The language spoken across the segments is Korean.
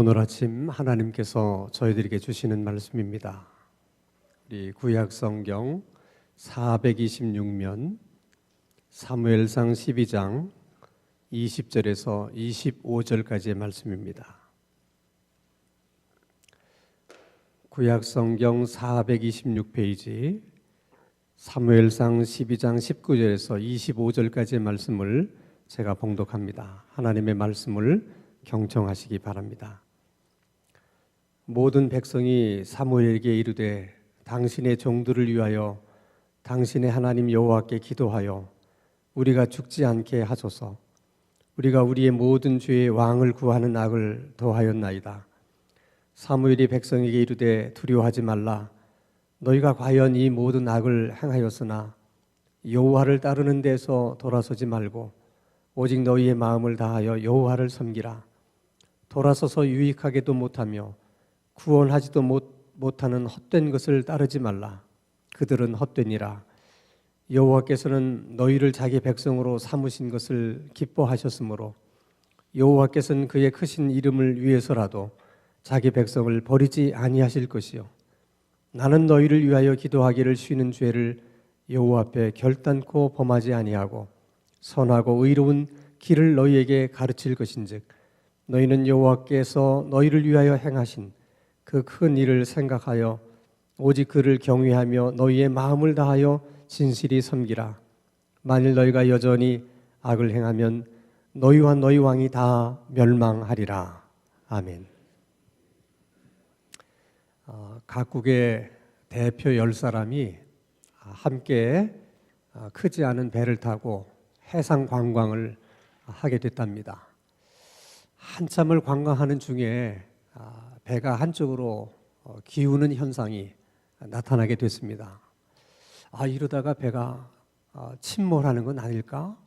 오늘 아침 하나님께서 저희들에게 주시는 말씀입니다. 우리 구약 성경 426면 사무엘상 12장 20절에서 25절까지의 말씀입니다. 구약 성경 426페이지 사무엘상 12장 19절에서 25절까지의 말씀을 제가 봉독합니다. 하나님의 말씀을 경청하시기 바랍니다. 모든 백성이 사무엘에게 이르되 당신의 종들을 위하여 당신의 하나님 여호와께 기도하여 우리가 죽지 않게 하소서. 우리가 우리의 모든 죄의 왕을 구하는 악을 더하였나이다. 사무엘이 백성에게 이르되 두려워하지 말라. 너희가 과연 이 모든 악을 행하였으나 여호와를 따르는 데서 돌아서지 말고 오직 너희의 마음을 다하여 여호와를 섬기라. 돌아서서 유익하게도 못하며 구원하지도 못하는 헛된 것을 따르지 말라. 그들은 헛되니라. 여호와께서는 너희를 자기 백성으로 삼으신 것을 기뻐하셨으므로 여호와께서는 그의 크신 이름을 위해서라도 자기 백성을 버리지 아니하실 것이요 나는 너희를 위하여 기도하기를 쉬는 죄를 여호와 앞에 결단코 범하지 아니하고 선하고 의로운 길을 너희에게 가르칠 것인즉 너희는 여호와께서 너희를 위하여 행하신 그 큰 일을 생각하여 오직 그를 경외하며 너희의 마음을 다하여 진실이 섬기라. 만일 너희가 여전히 악을 행하면 너희와 너희 왕이 다 멸망하리라. 아멘. 각국의 대표 10사람이 함께 크지 않은 배를 타고 해상 관광을 하게 됐답니다. 한참을 관광하는 중에 배가 한쪽으로 기우는 현상이 나타나게 됐습니다. 이러다가 배가 침몰하는 건 아닐까?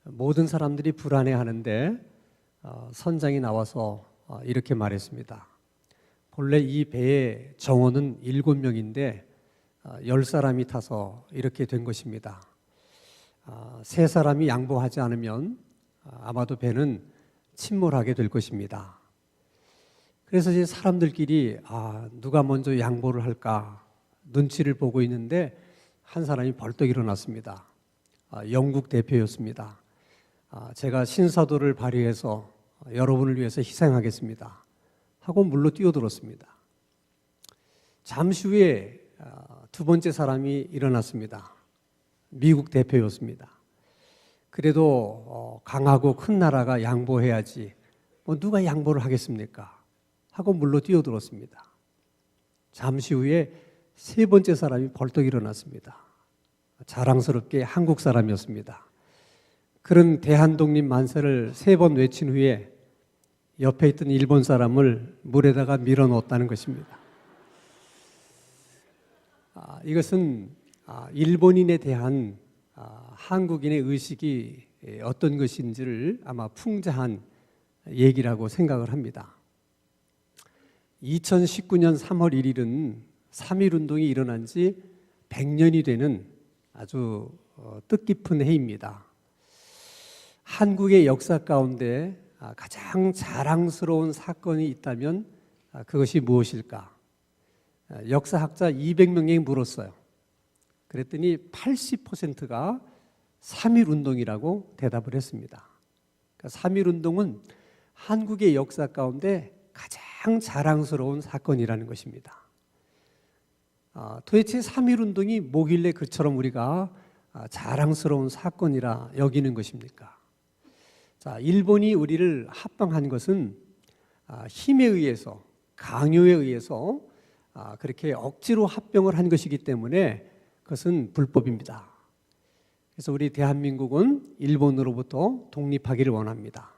모든 사람들이 불안해하는데 선장이 나와서 이렇게 말했습니다. 본래 이 배의 정원은 7명인데 10사람이 타서 이렇게 된 것입니다. 3사람이 양보하지 않으면 아마도 배는 침몰하게 될 것입니다. 그래서 이제 사람들끼리 누가 먼저 양보를 할까 눈치를 보고 있는데 한 사람이 벌떡 일어났습니다. 영국 대표였습니다. 제가 신사도를 발휘해서 여러분을 위해서 희생하겠습니다 하고 물로 뛰어들었습니다. 잠시 후에 두 번째 사람이 일어났습니다. 미국 대표였습니다. 그래도 강하고 큰 나라가 양보해야지 누가 양보를 하겠습니까? 하고 물로 뛰어들었습니다. 잠시 후에 세 번째 사람이 벌떡 일어났습니다. 자랑스럽게 한국 사람이었습니다. 그런 대한독립 만세를 3번 외친 후에 옆에 있던 일본 사람을 물에다가 밀어넣었다는 것입니다. 이것은 일본인에 대한 한국인의 의식이 어떤 것인지를 아마 풍자한 얘기라고 생각을 합니다. 2019년 3월 1일은 3.1운동이 일어난 지 100년이 되는 아주 뜻깊은 해입니다. 한국의 역사 가운데 가장 자랑스러운 사건이 있다면 그것이 무엇일까? 역사학자 200명에게 물었어요. 그랬더니 80%가 3.1운동이라고 대답을 했습니다. 그러니까 3.1운동은 한국의 역사 가운데 가장 자랑스러운 사건이라는 것입니다. 도대체 3.1운동이 뭐길래 그처럼 우리가 자랑스러운 사건이라 여기는 것입니까? 자, 일본이 우리를 합방한 것은 힘에 의해서, 강요에 의해서 그렇게 억지로 합병을 한 것이기 때문에 그것은 불법입니다. 그래서 우리 대한민국은 일본으로부터 독립하기를 원합니다.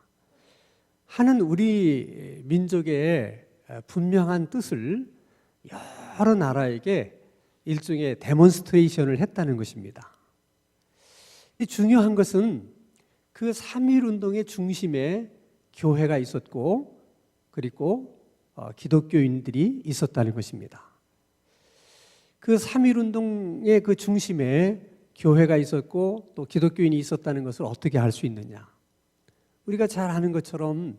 하는 우리 민족의 분명한 뜻을 여러 나라에게 일종의 데몬스트레이션을 했다는 것입니다. 중요한 것은 그 3.1운동의 중심에 교회가 있었고 그리고 기독교인들이 있었다는 것입니다. 그 3.1운동의 그 중심에 교회가 있었고 또 기독교인이 있었다는 것을 어떻게 알 수 있느냐? 우리가 잘 아는 것처럼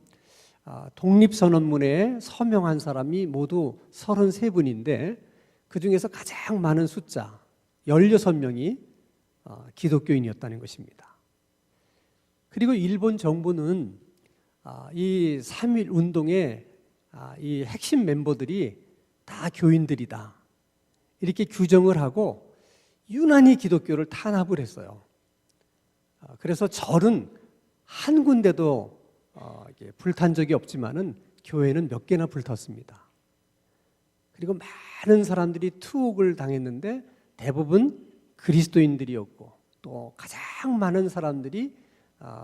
독립선언문에 서명한 사람이 모두 33분인데 그 중에서 가장 많은 숫자 16명이 기독교인이었다는 것입니다. 그리고 일본 정부는 이 3.1 운동의 이 핵심 멤버들이 다 교인들이다 이렇게 규정을 하고 유난히 기독교를 탄압을 했어요. 그래서 절은 한 군데도 불탄 적이 없지만은 교회는 몇 개나 불탔습니다. 그리고 많은 사람들이 투옥을 당했는데 대부분 그리스도인들이었고 또 가장 많은 사람들이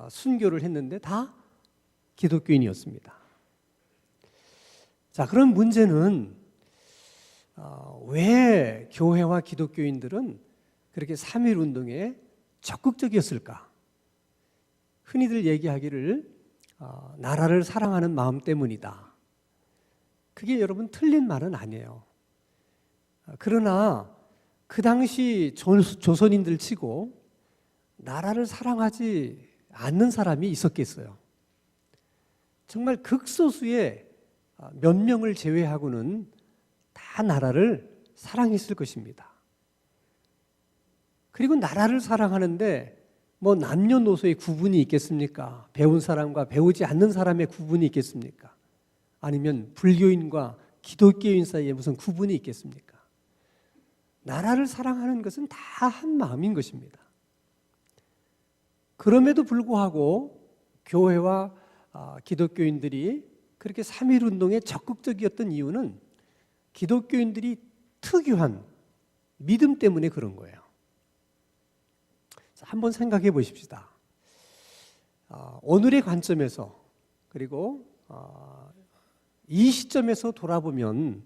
순교를 했는데 다 기독교인이었습니다. 자, 그런 문제는 왜 교회와 기독교인들은 그렇게 3.1 운동에 적극적이었을까? 흔히들 얘기하기를 나라를 사랑하는 마음 때문이다. 그게 여러분 틀린 말은 아니에요. 그러나 그 당시 조선인들 치고 나라를 사랑하지 않는 사람이 있었겠어요. 정말 극소수의 몇 명을 제외하고는 다 나라를 사랑했을 것입니다. 그리고 나라를 사랑하는데 뭐 남녀노소의 구분이 있겠습니까? 배운 사람과 배우지 않는 사람의 구분이 있겠습니까? 아니면 불교인과 기독교인 사이에 무슨 구분이 있겠습니까? 나라를 사랑하는 것은 다 한 마음인 것입니다. 그럼에도 불구하고 교회와 기독교인들이 그렇게 3.1 운동에 적극적이었던 이유는 기독교인들이 특유한 믿음 때문에 그런 거예요. 한번 생각해 보십시다. 오늘의 관점에서 그리고 이 시점에서 돌아보면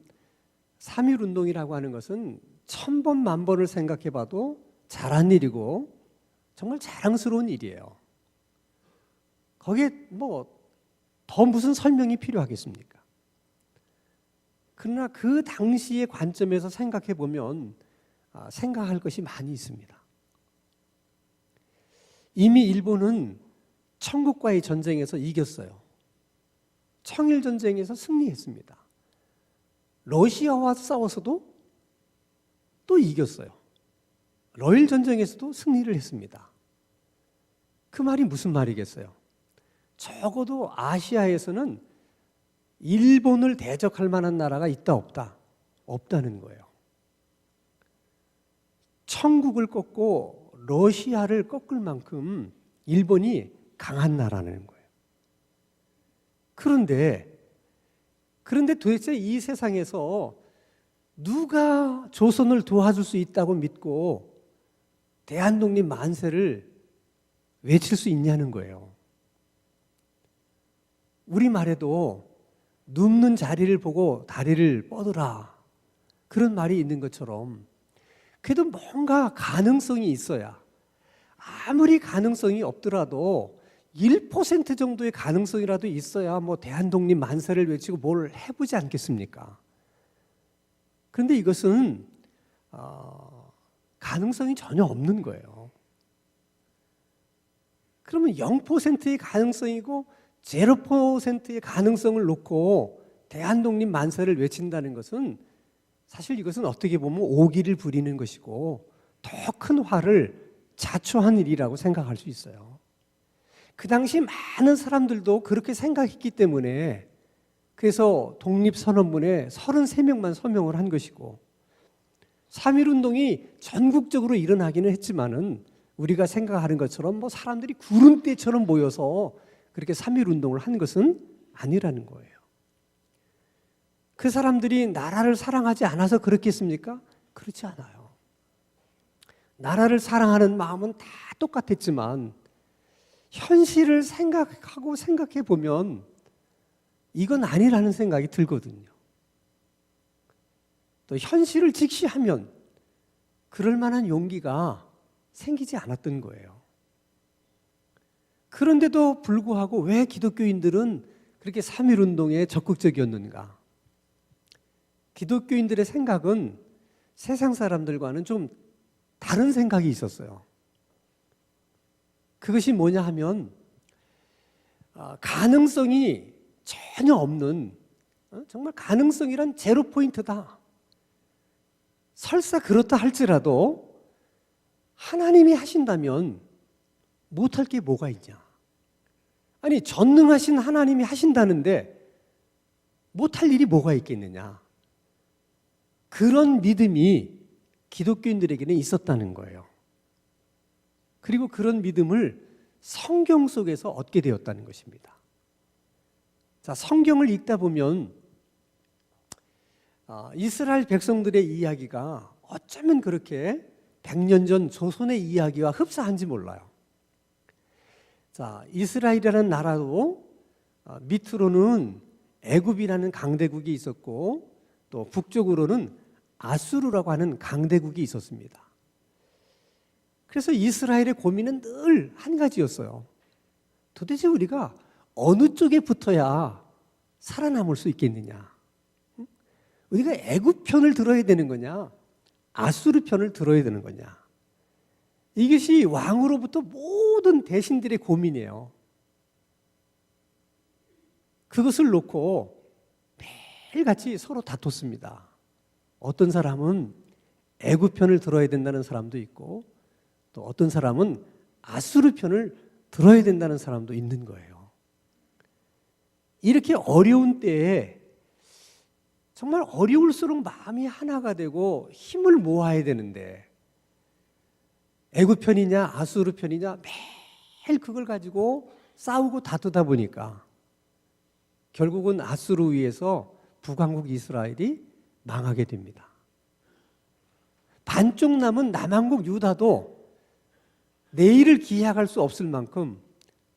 3.1 운동이라고 하는 것은 1000번 만번을 생각해 봐도 잘한 일이고 정말 자랑스러운 일이에요. 거기에 뭐 더 무슨 설명이 필요하겠습니까? 그러나 그 당시의 관점에서 생각해 보면 생각할 것이 많이 있습니다. 이미 일본은 청국과의 전쟁에서 이겼어요. 청일전쟁에서 승리했습니다. 러시아와 싸워서도 또 이겼어요. 러일전쟁에서도 승리를 했습니다. 그 말이 무슨 말이겠어요? 적어도 아시아에서는 일본을 대적할 만한 나라가 있다 없다? 없다는 거예요. 청국을 꺾고 러시아를 꺾을 만큼 일본이 강한 나라라는 거예요. 그런데 도대체 이 세상에서 누가 조선을 도와줄 수 있다고 믿고 대한독립 만세를 외칠 수 있냐는 거예요. 우리말에도 눕는 자리를 보고 다리를 뻗으라 그런 말이 있는 것처럼 그래도 뭔가 가능성이 있어야 아무리 가능성이 없더라도 1% 정도의 가능성이라도 있어야 뭐 대한독립 만세를 외치고 뭘 해보지 않겠습니까? 그런데 이것은 가능성이 전혀 없는 거예요. 그러면 0%의 가능성이고 0%의 가능성을 놓고 대한독립 만세를 외친다는 것은 사실 이것은 어떻게 보면 오기를 부리는 것이고 더 큰 화를 자초한 일이라고 생각할 수 있어요. 그 당시 많은 사람들도 그렇게 생각했기 때문에 그래서 독립선언문에 33명만 서명을 한 것이고 3.1 운동이 전국적으로 일어나기는 했지만은 우리가 생각하는 것처럼 뭐 사람들이 구름대처럼 모여서 그렇게 3.1 운동을 한 것은 아니라는 거예요. 그 사람들이 나라를 사랑하지 않아서 그렇겠습니까? 그렇지 않아요. 나라를 사랑하는 마음은 다 똑같았지만 현실을 생각해 보면 이건 아니라는 생각이 들거든요. 또 현실을 직시하면 그럴 만한 용기가 생기지 않았던 거예요. 그런데도 불구하고 왜 기독교인들은 그렇게 3.1 운동에 적극적이었는가? 기독교인들의 생각은 세상 사람들과는 좀 다른 생각이 있었어요. 그것이 뭐냐 하면 가능성이 전혀 없는 정말 가능성이란 제로 포인트다. 설사 그렇다 할지라도 하나님이 하신다면 못할 게 뭐가 있냐? 아니, 전능하신 하나님이 하신다는데 못할 일이 뭐가 있겠느냐? 그런 믿음이 기독교인들에게는 있었다는 거예요. 그리고 그런 믿음을 성경 속에서 얻게 되었다는 것입니다. 자, 성경을 읽다 보면 이스라엘 백성들의 이야기가 어쩌면 그렇게 100년 전 조선의 이야기와 흡사한지 몰라요. 자, 이스라엘이라는 나라도 밑으로는 애굽이라는 강대국이 있었고 또 북쪽으로는 아수르라고 하는 강대국이 있었습니다. 그래서 이스라엘의 고민은 늘 한 가지였어요. 도대체 우리가 어느 쪽에 붙어야 살아남을 수 있겠느냐? 우리가 애굽 편을 들어야 되는 거냐? 아수르 편을 들어야 되는 거냐? 이것이 왕으로부터 모든 대신들의 고민이에요. 그것을 놓고 매일같이 서로 다퉜습니다. 어떤 사람은 애굽 편을 들어야 된다는 사람도 있고 또 어떤 사람은 아수르 편을 들어야 된다는 사람도 있는 거예요. 이렇게 어려운 때에 정말 어려울수록 마음이 하나가 되고 힘을 모아야 되는데 애굽 편이냐 아수르 편이냐 매일 그걸 가지고 싸우고 다투다 보니까 결국은 아수르 위에서 북왕국 이스라엘이 망하게 됩니다. 반쪽 남은 남왕국 유다도 내일을 기약할 수 없을 만큼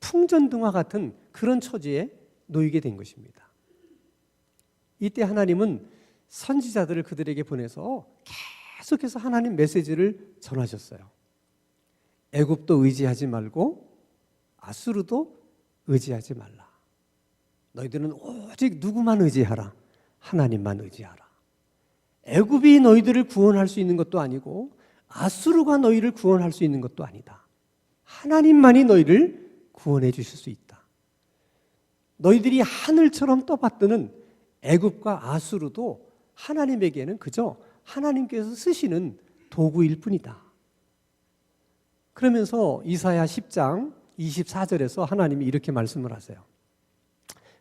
풍전등화 같은 그런 처지에 놓이게 된 것입니다. 이때 하나님은 선지자들을 그들에게 보내서 계속해서 하나님 메시지를 전하셨어요. 애굽도 의지하지 말고 아수르도 의지하지 말라. 너희들은 오직 누구만 의지하라. 하나님만 의지하라. 애굽이 너희들을 구원할 수 있는 것도 아니고 아수르가 너희를 구원할 수 있는 것도 아니다. 하나님만이 너희를 구원해 주실 수 있다. 너희들이 하늘처럼 떠받드는 애굽과 아수르도 하나님에게는 그저 하나님께서 쓰시는 도구일 뿐이다. 그러면서 이사야 10장 24절에서 하나님이 이렇게 말씀을 하세요.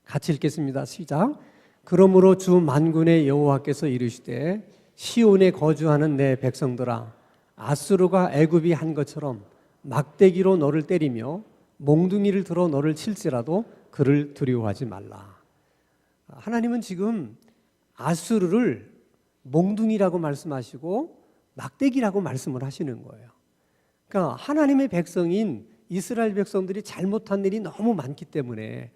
같이 읽겠습니다. 시작. 그러므로 주 만군의 여호와께서 이르시되 시온에 거주하는 내 백성들아, 아수르가 애굽이 한 것처럼 막대기로 너를 때리며 몽둥이를 들어 너를 칠지라도 그를 두려워하지 말라. 하나님은 지금 아수르를 몽둥이라고 말씀하시고 막대기라고 말씀을 하시는 거예요. 그러니까 하나님의 백성인 이스라엘 백성들이 잘못한 일이 너무 많기 때문에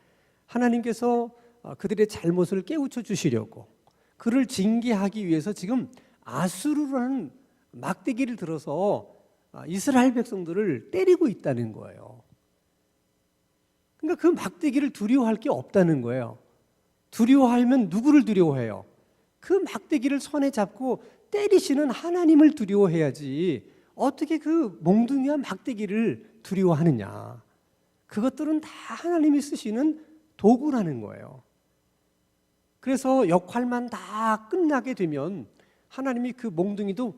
하나님께서 그들의 잘못을 깨우쳐 주시려고 그를 징계하기 위해서 지금 아수르라는 막대기를 들어서 이스라엘 백성들을 때리고 있다는 거예요. 그러니까 그 막대기를 두려워할 게 없다는 거예요. 두려워하면 누구를 두려워해요? 그 막대기를 손에 잡고 때리시는 하나님을 두려워해야지 어떻게 그 몽둥이와 막대기를 두려워하느냐. 그것들은 다 하나님이 쓰시는 도구라는 거예요. 그래서 역할만 다 끝나게 되면 하나님이 그 몽둥이도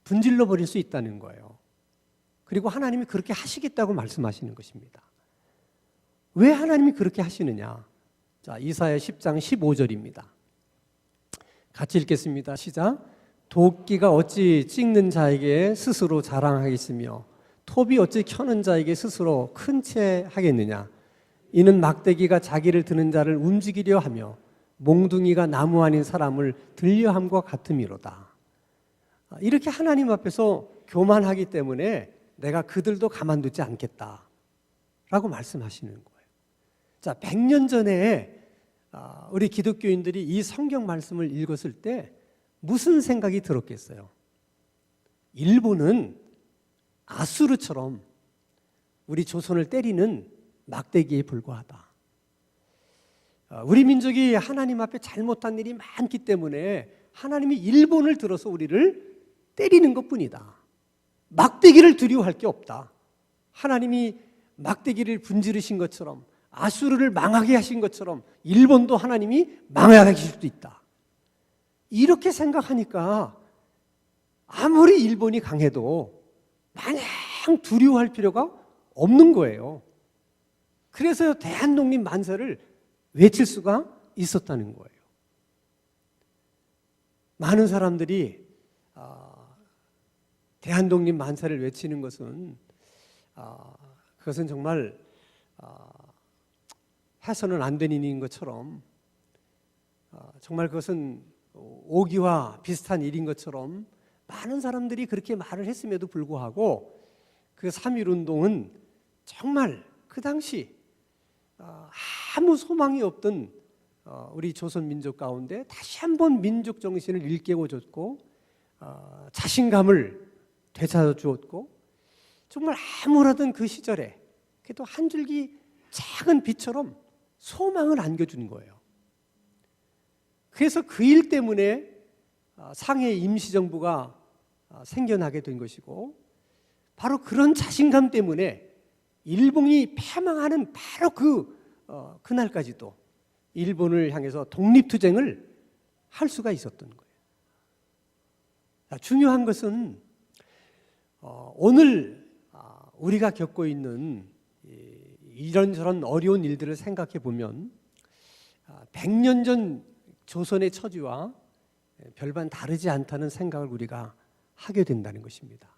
분질러 버릴 수 있다는 거예요. 그리고 하나님이 그렇게 하시겠다고 말씀하시는 것입니다. 왜 하나님이 그렇게 하시느냐? 자, 이사야 10장 15절입니다. 같이 읽겠습니다. 시작. 도끼가 어찌 찍는 자에게 스스로 자랑하겠으며 톱이 어찌 켜는 자에게 스스로 큰 채 하겠느냐? 이는 막대기가 자기를 드는 자를 움직이려 하며 몽둥이가 나무 아닌 사람을 들려함과 같음이로다. 이렇게 하나님 앞에서 교만하기 때문에 내가 그들도 가만두지 않겠다라고 말씀하시는 거예요. 자, 100년 전에 우리 기독교인들이 이 성경 말씀을 읽었을 때 무슨 생각이 들었겠어요? 일본은 아수르처럼 우리 조선을 때리는 막대기에 불과하다. 우리 민족이 하나님 앞에 잘못한 일이 많기 때문에 하나님이 일본을 들어서 우리를 때리는 것뿐이다. 막대기를 두려워할 게 없다. 하나님이 막대기를 분지르신 것처럼 아수르를 망하게 하신 것처럼 일본도 하나님이 망하게 하실 수도 있다. 이렇게 생각하니까 아무리 일본이 강해도 마냥 두려워할 필요가 없는 거예요. 그래서 대한독립 만세를 외칠 수가 있었다는 거예요. 많은 사람들이 대한독립 만세를 외치는 것은 그것은 정말 해서는 안 되는 일인 것처럼 정말 그것은 오기와 비슷한 일인 것처럼 많은 사람들이 그렇게 말을 했음에도 불구하고 그 3.1운동은 정말 그 당시 아무 소망이 없던 우리 조선 민족 가운데 다시 한번 민족 정신을 일깨워줬고 자신감을 되찾아 주었고 정말 암울하던 그 시절에 그래도 한 줄기 작은 빛처럼 소망을 안겨주는 거예요. 그래서 그 일 때문에 상해 임시정부가 생겨나게 된 것이고 바로 그런 자신감 때문에 일본이 패망하는 바로 그날까지도 일본을 향해서 독립투쟁을 할 수가 있었던 거예요. 중요한 것은 오늘 우리가 겪고 있는 이런저런 어려운 일들을 생각해 보면 100년 전 조선의 처지와 별반 다르지 않다는 생각을 우리가 하게 된다는 것입니다.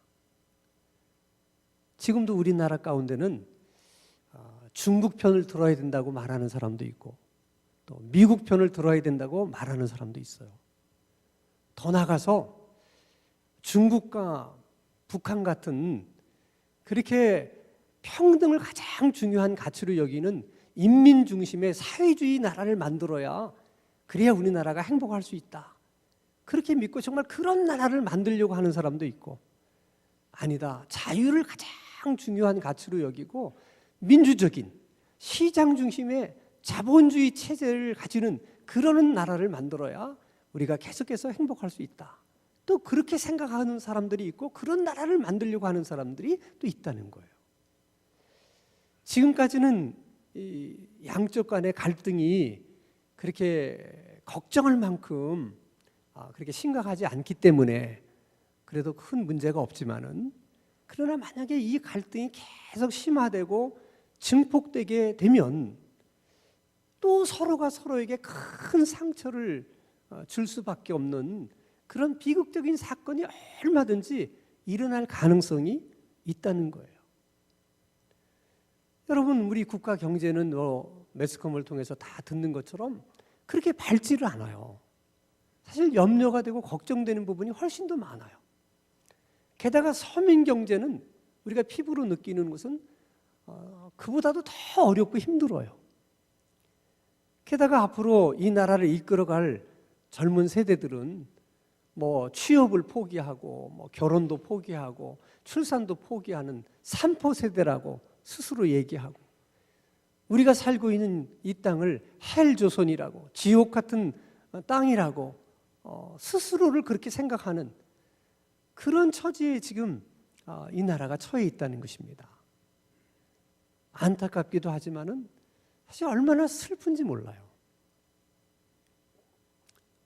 지금도 우리나라 가운데는 중국 편을 들어야 된다고 말하는 사람도 있고 또 미국 편을 들어야 된다고 말하는 사람도 있어요. 더 나아가서 중국과 북한 같은 그렇게 평등을 가장 중요한 가치로 여기는 인민 중심의 사회주의 나라를 만들어야 그래야 우리나라가 행복할 수 있다. 그렇게 믿고 정말 그런 나라를 만들려고 하는 사람도 있고 아니다. 자유를 가장 중요한 가치로 여기고 민주적인 시장 중심의 자본주의 체제를 가지는 그러는 나라를 만들어야 우리가 계속해서 행복할 수 있다. 또 그렇게 생각하는 사람들이 있고 그런 나라를 만들려고 하는 사람들이 또 있다는 거예요. 지금까지는 이 양쪽 간의 갈등이 그렇게 걱정할 만큼 그렇게 심각하지 않기 때문에 그래도 큰 문제가 없지만은 그러나 만약에 이 갈등이 계속 심화되고 증폭되게 되면 또 서로가 서로에게 큰 상처를 줄 수밖에 없는 그런 비극적인 사건이 얼마든지 일어날 가능성이 있다는 거예요. 여러분, 우리 국가 경제는 매스컴을 통해서 다 듣는 것처럼 그렇게 밝지를 않아요. 사실 염려가 되고 걱정되는 부분이 훨씬 더 많아요. 게다가 서민 경제는 우리가 피부로 느끼는 것은 그보다도 더 어렵고 힘들어요. 게다가 앞으로 이 나라를 이끌어갈 젊은 세대들은 취업을 포기하고 결혼도 포기하고 출산도 포기하는 산포 세대라고 스스로 얘기하고 우리가 살고 있는 이 땅을 헬조선이라고 지옥 같은 땅이라고 스스로를 그렇게 생각하는 그런 처지에 지금 이 나라가 처해 있다는 것입니다. 안타깝기도 하지만은 사실 얼마나 슬픈지 몰라요.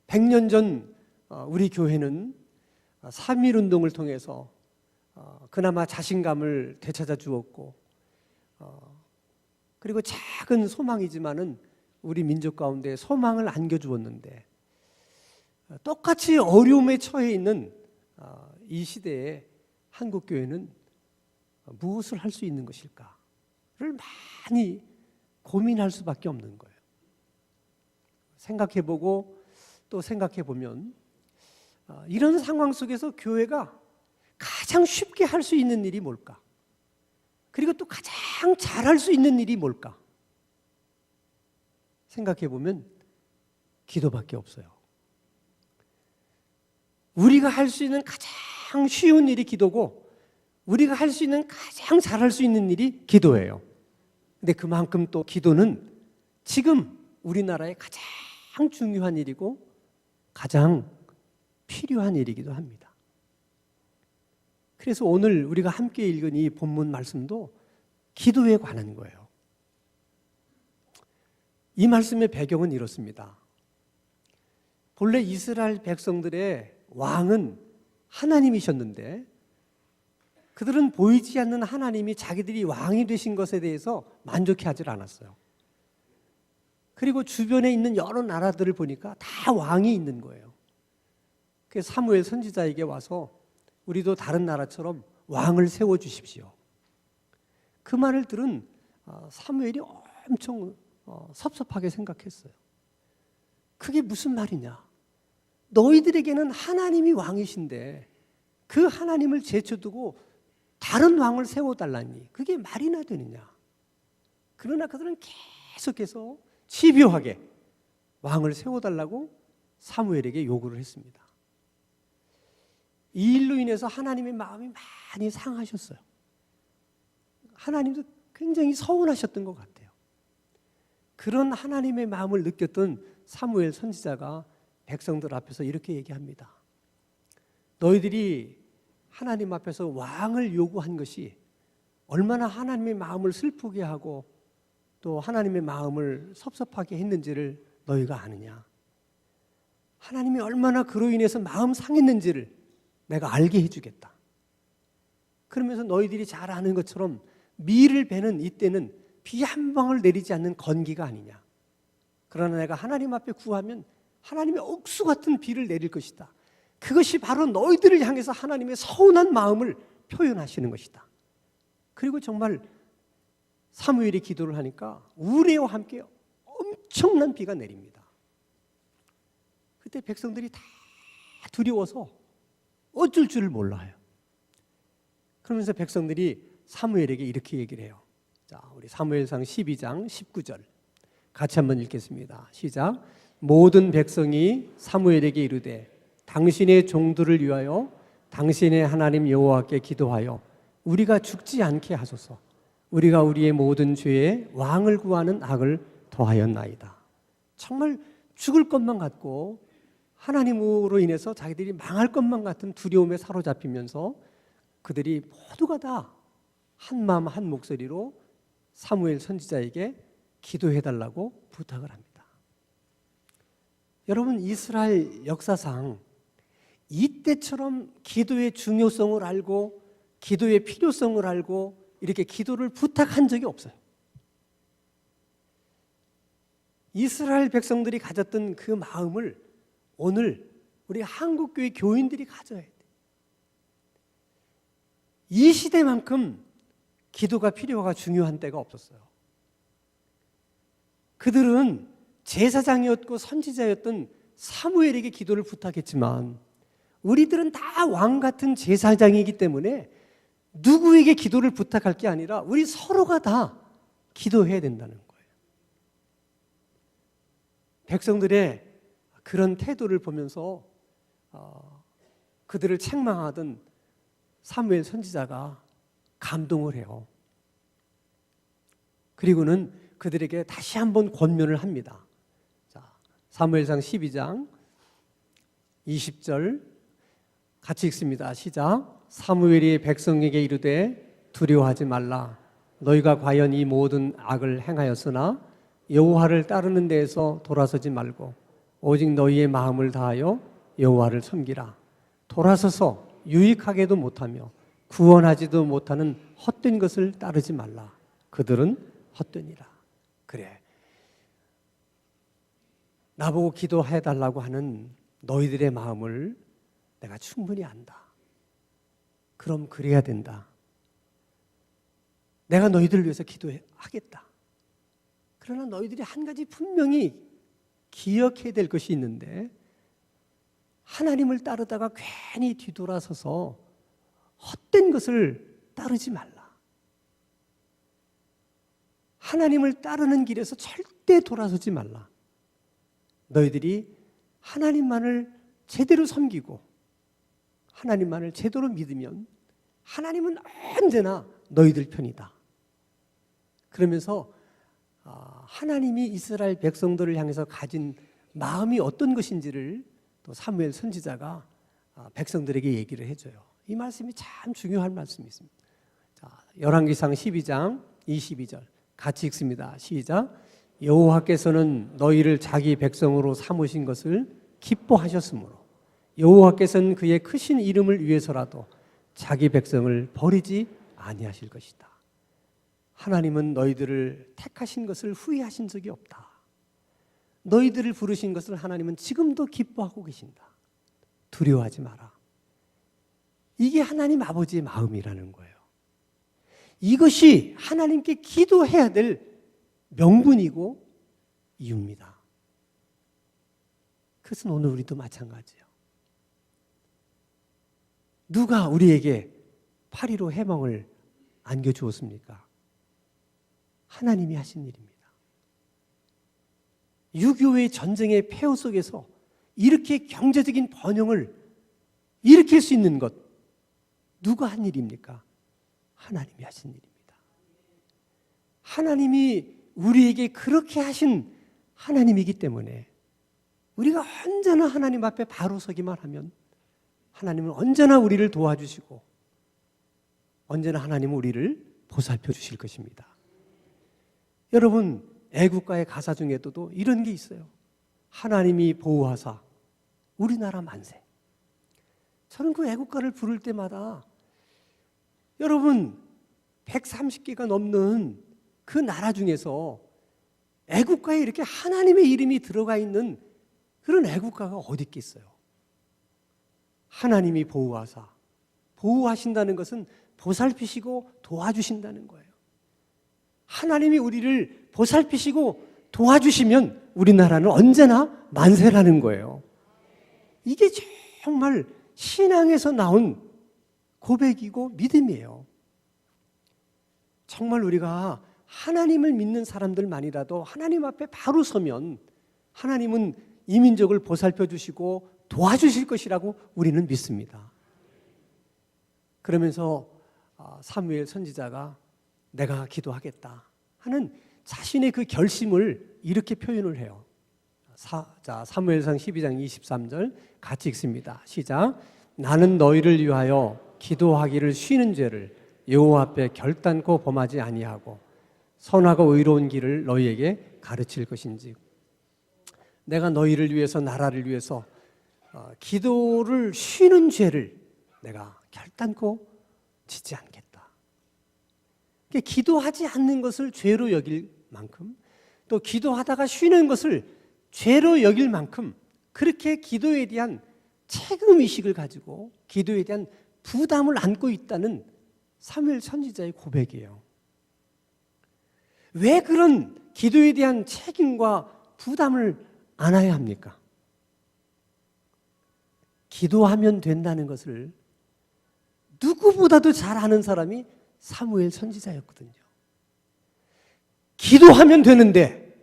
100년 전 우리 교회는 3.1운동을 통해서 그나마 자신감을 되찾아 주었고 그리고 작은 소망이지만은 우리 민족 가운데 소망을 안겨주었는데 똑같이 어려움에 처해 있는 이 시대에 한국교회는 무엇을 할 수 있는 것일까를 많이 고민할 수밖에 없는 거예요. 생각해보고 또 생각해보면 이런 상황 속에서 교회가 가장 쉽게 할 수 있는 일이 뭘까? 그리고 또 가장 잘할 수 있는 일이 뭘까? 생각해보면 기도밖에 없어요. 우리가 할 수 있는 가장 쉬운 일이 기도고 우리가 할 수 있는 가장 잘할 수 있는 일이 기도예요. 근데 그만큼 또 기도는 지금 우리나라의 가장 중요한 일이고 가장 필요한 일이기도 합니다. 그래서 오늘 우리가 함께 읽은 이 본문 말씀도 기도에 관한 거예요. 이 말씀의 배경은 이렇습니다. 본래 이스라엘 백성들의 왕은 하나님이셨는데 그들은 보이지 않는 하나님이 자기들이 왕이 되신 것에 대해서 만족해하지 않았어요. 그리고 주변에 있는 여러 나라들을 보니까 다 왕이 있는 거예요. 그래서 사무엘 선지자에게 와서 우리도 다른 나라처럼 왕을 세워주십시오. 그 말을 들은 사무엘이 엄청 섭섭하게 생각했어요. 그게 무슨 말이냐? 너희들에게는 하나님이 왕이신데 그 하나님을 제쳐두고 다른 왕을 세워달라니 그게 말이나 되느냐? 그러나 그들은 계속해서 집요하게 왕을 세워달라고 사무엘에게 요구를 했습니다. 이 일로 인해서 하나님의 마음이 많이 상하셨어요. 하나님도 굉장히 서운하셨던 것 같아요. 그런 하나님의 마음을 느꼈던 사무엘 선지자가 백성들 앞에서 이렇게 얘기합니다. 너희들이 하나님 앞에서 왕을 요구한 것이 얼마나 하나님의 마음을 슬프게 하고 또 하나님의 마음을 섭섭하게 했는지를 너희가 아느냐? 하나님이 얼마나 그로 인해서 마음 상했는지를 내가 알게 해주겠다. 그러면서 너희들이 잘 아는 것처럼 미를 베는 이때는 비 한 방울 내리지 않는 건기가 아니냐. 그러나 내가 하나님 앞에 구하면 하나님의 옥수 같은 비를 내릴 것이다. 그것이 바로 너희들을 향해서 하나님의 서운한 마음을 표현하시는 것이다. 그리고 정말 사무엘이 기도를 하니까 우레와 함께 엄청난 비가 내립니다. 그때 백성들이 다 두려워서 어쩔 줄을 몰라요. 그러면서 백성들이 사무엘에게 이렇게 얘기를 해요. 자, 우리 사무엘상 12장 19절 같이 한번 읽겠습니다. 시작. 모든 백성이 사무엘에게 이르되 당신의 종들을 위하여 당신의 하나님 여호와께 기도하여 우리가 죽지 않게 하소서. 우리가 우리의 모든 죄에 왕을 구하는 악을 더하였나이다. 정말 죽을 것만 같고 하나님으로 인해서 자기들이 망할 것만 같은 두려움에 사로잡히면서 그들이 모두가 다 한마음 한 목소리로 사무엘 선지자에게 기도해달라고 부탁을 합니다. 여러분, 이스라엘 역사상 이때처럼 기도의 중요성을 알고 기도의 필요성을 알고 이렇게 기도를 부탁한 적이 없어요. 이스라엘 백성들이 가졌던 그 마음을 오늘 우리 한국교회 교인들이 가져야 돼요. 이 시대만큼 기도가 필요가 중요한 때가 없었어요. 그들은 제사장이었고 선지자였던 사무엘에게 기도를 부탁했지만 우리들은 다 왕 같은 제사장이기 때문에 누구에게 기도를 부탁할 게 아니라 우리 서로가 다 기도해야 된다는 거예요. 백성들의 그런 태도를 보면서 그들을 책망하던 사무엘 선지자가 감동을 해요. 그리고는 그들에게 다시 한번 권면을 합니다. 자, 사무엘상 12장 20절 같이 읽습니다. 시작. 사무엘이 백성에게 이르되 두려워하지 말라. 너희가 과연 이 모든 악을 행하였으나 여호와를 따르는 데에서 돌아서지 말고 오직 너희의 마음을 다하여 여호와를 섬기라. 돌아서서 유익하게도 못하며 구원하지도 못하는 헛된 것을 따르지 말라. 그들은 헛되니라. 그래, 나보고 기도해달라고 하는 너희들의 마음을 내가 충분히 안다. 그럼 그래야 된다. 내가 너희들을 위해서 기도하겠다. 그러나 너희들이 한 가지 분명히 기억해야 될 것이 있는데 하나님을 따르다가 괜히 뒤돌아서서 헛된 것을 따르지 말라. 하나님을 따르는 길에서 절대 돌아서지 말라. 너희들이 하나님만을 제대로 섬기고 하나님만을 제대로 믿으면 하나님은 언제나 너희들 편이다. 그러면서 하나님이 이스라엘 백성들을 향해서 가진 마음이 어떤 것인지를 또 사무엘 선지자가 백성들에게 얘기를 해줘요. 이 말씀이 참 중요한 말씀이 있습니다. 자, 열왕기상 12장 22절 같이 읽습니다. 시작. 여호와께서는 너희를 자기 백성으로 삼으신 것을 기뻐하셨으므로 여호와께서는 그의 크신 이름을 위해서라도 자기 백성을 버리지 아니하실 것이다. 하나님은 너희들을 택하신 것을 후회하신 적이 없다. 너희들을 부르신 것을 하나님은 지금도 기뻐하고 계신다. 두려워하지 마라. 이게 하나님 아버지의 마음이라는 거예요. 이것이 하나님께 기도해야 될 명분이고 이유입니다. 그것은 오늘 우리도 마찬가지예요. 누가 우리에게 8.15 해방을 안겨주었습니까? 하나님이 하신 일입니다. 6.25의 전쟁의 폐허 속에서 이렇게 경제적인 번영을 일으킬 수 있는 것, 누가 한 일입니까? 하나님이 하신 일입니다. 하나님이 우리에게 그렇게 하신 하나님이기 때문에 우리가 언제나 하나님 앞에 바로 서기만 하면 하나님은 언제나 우리를 도와주시고 언제나 하나님은 우리를 보살펴 주실 것입니다. 여러분, 애국가의 가사 중에도 이런 게 있어요. 하나님이 보호하사 우리나라 만세. 저는 그 애국가를 부를 때마다 여러분 130개가 넘는 그 나라 중에서 애국가에 이렇게 하나님의 이름이 들어가 있는 그런 애국가가 어디 있겠어요? 하나님이 보호하사, 보호하신다는 것은 보살피시고 도와주신다는 거예요. 하나님이 우리를 보살피시고 도와주시면 우리나라는 언제나 만세라는 거예요. 이게 정말 신앙에서 나온 고백이고 믿음이에요. 정말 우리가 하나님을 믿는 사람들만이라도 하나님 앞에 바로 서면 하나님은 이 민족을 보살펴 주시고 도와주실 것이라고 우리는 믿습니다. 그러면서 사무엘 선지자가 내가 기도하겠다 하는 자신의 그 결심을 이렇게 표현을 해요. 사무엘상 12장 23절 같이 읽습니다. 시작. 나는 너희를 위하여 기도하기를 쉬는 죄를 여호와 앞에 결단코 범하지 아니하고 선하고 의로운 길을 너희에게 가르칠 것인지. 내가 너희를 위해서, 나라를 위해서 기도를 쉬는 죄를 내가 결단코 짓지 않겠다. 기도하지 않는 것을 죄로 여길 만큼, 또 기도하다가 쉬는 것을 죄로 여길 만큼 그렇게 기도에 대한 책임의식을 가지고 기도에 대한 부담을 안고 있다는 사무엘 선지자의 고백이에요. 왜 그런 기도에 대한 책임과 부담을 안아야 합니까? 기도하면 된다는 것을 누구보다도 잘 아는 사람이 사무엘 선지자였거든요. 기도하면 되는데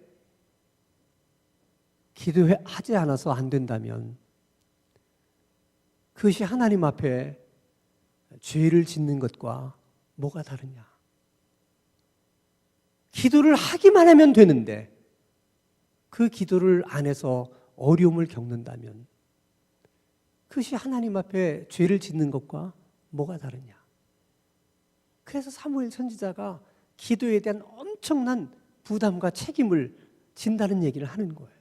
기도하지 않아서 안 된다면 그것이 하나님 앞에 죄를 짓는 것과 뭐가 다르냐? 기도를 하기만 하면 되는데 그 기도를 안 해서 어려움을 겪는다면 그것이 하나님 앞에 죄를 짓는 것과 뭐가 다르냐? 그래서 사무엘 선지자가 기도에 대한 엄청난 부담과 책임을 진다는 얘기를 하는 거예요.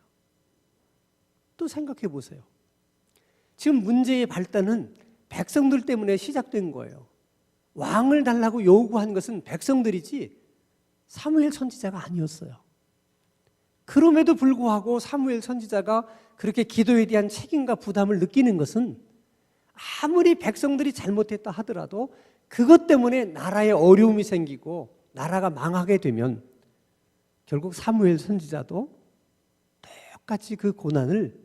또 생각해 보세요. 지금 문제의 발단은 백성들 때문에 시작된 거예요. 왕을 달라고 요구한 것은 백성들이지 사무엘 선지자가 아니었어요. 그럼에도 불구하고 사무엘 선지자가 그렇게 기도에 대한 책임과 부담을 느끼는 것은 아무리 백성들이 잘못했다 하더라도 그것 때문에 나라에 어려움이 생기고 나라가 망하게 되면 결국 사무엘 선지자도 똑같이 그 고난을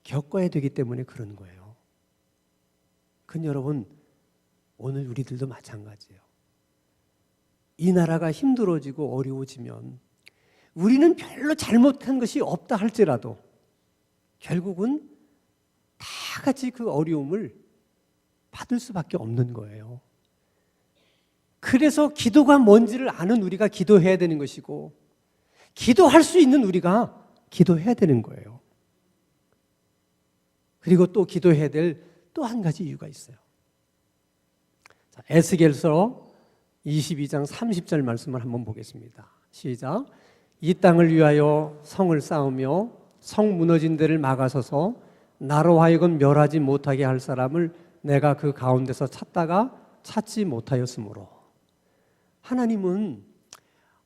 겪어야 되기 때문에 그런 거예요. 근데 여러분, 오늘 우리들도 마찬가지예요. 이 나라가 힘들어지고 어려워지면 우리는 별로 잘못한 것이 없다 할지라도 결국은 다 같이 그 어려움을 받을 수밖에 없는 거예요. 그래서 기도가 뭔지를 아는 우리가 기도해야 되는 것이고 기도할 수 있는 우리가 기도해야 되는 거예요. 그리고 또 기도해야 될 또 한 가지 이유가 있어요. 에스겔서 22장 30절 말씀을 한번 보겠습니다. 시작. 이 땅을 위하여 성을 쌓으며 성 무너진 데를 막아서서 나로 하여금 멸하지 못하게 할 사람을 내가 그 가운데서 찾다가 찾지 못하였으므로. 하나님은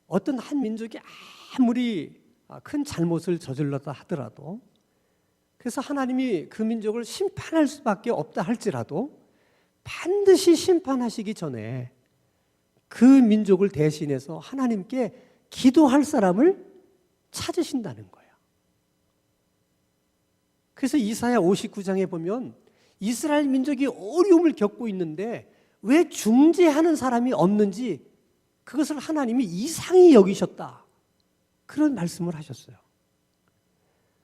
어떤 한 민족이 아무리 큰 잘못을 저질렀다 하더라도, 그래서 하나님이 그 민족을 심판할 수밖에 없다 할지라도 반드시 심판하시기 전에 그 민족을 대신해서 하나님께 기도할 사람을 찾으신다는 거예요. 그래서 이사야 59장에 보면 이스라엘 민족이 어려움을 겪고 있는데 왜 중재하는 사람이 없는지 그것을 하나님이 이상히 여기셨다, 그런 말씀을 하셨어요.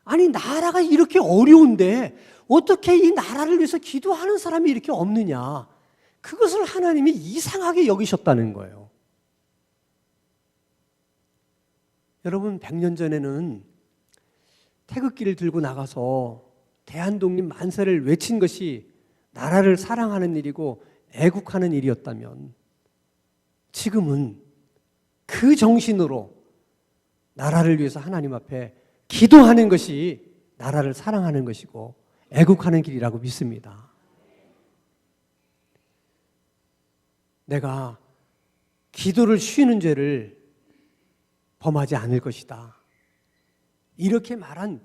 아니, 나라가 이렇게 어려운데 어떻게 이 나라를 위해서 기도하는 사람이 이렇게 없느냐, 그것을 하나님이 이상하게 여기셨다는 거예요. 여러분, 100년 전에는 태극기를 들고 나가서 대한독립 만세를 외친 것이 나라를 사랑하는 일이고 애국하는 일이었다면, 지금은 그 정신으로 나라를 위해서 하나님 앞에 기도하는 것이 나라를 사랑하는 것이고 애국하는 길이라고 믿습니다. 내가 기도를 쉬는 죄를 범하지 않을 것이다, 이렇게 말한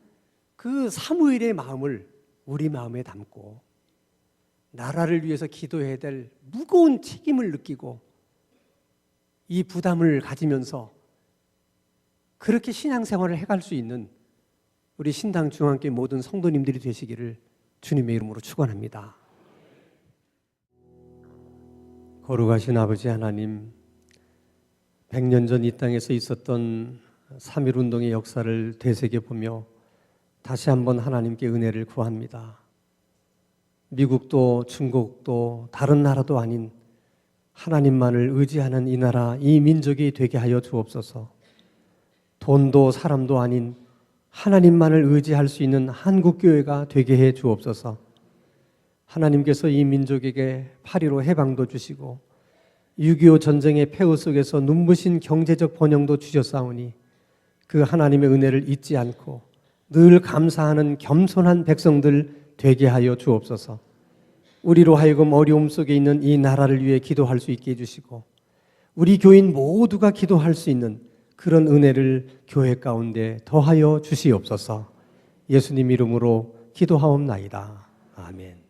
그 사무엘의 마음을 우리 마음에 담고 나라를 위해서 기도해야 될 무거운 책임을 느끼고 이 부담을 가지면서 그렇게 신앙생활을 해갈 수 있는 우리 신당 중앙교회 모든 성도님들이 되시기를 주님의 이름으로 축원합니다. 거룩하신 아버지 하나님, 100년 전 이 땅에서 있었던 3.1운동의 역사를 되새겨보며 다시 한번 하나님께 은혜를 구합니다. 미국도 중국도 다른 나라도 아닌 하나님만을 의지하는 이 나라, 이 민족이 되게 하여 주옵소서. 돈도 사람도 아닌 하나님만을 의지할 수 있는 한국교회가 되게 해 주옵소서. 하나님께서 이 민족에게 8.15 해방도 주시고 6.25 전쟁의 폐허 속에서 눈부신 경제적 번영도 주셨사오니 그 하나님의 은혜를 잊지 않고 늘 감사하는 겸손한 백성들 되게 하여 주옵소서. 우리로 하여금 어려움 속에 있는 이 나라를 위해 기도할 수 있게 해주시고 우리 교인 모두가 기도할 수 있는 그런 은혜를 교회 가운데 더하여 주시옵소서. 예수님 이름으로 기도하옵나이다. 아멘.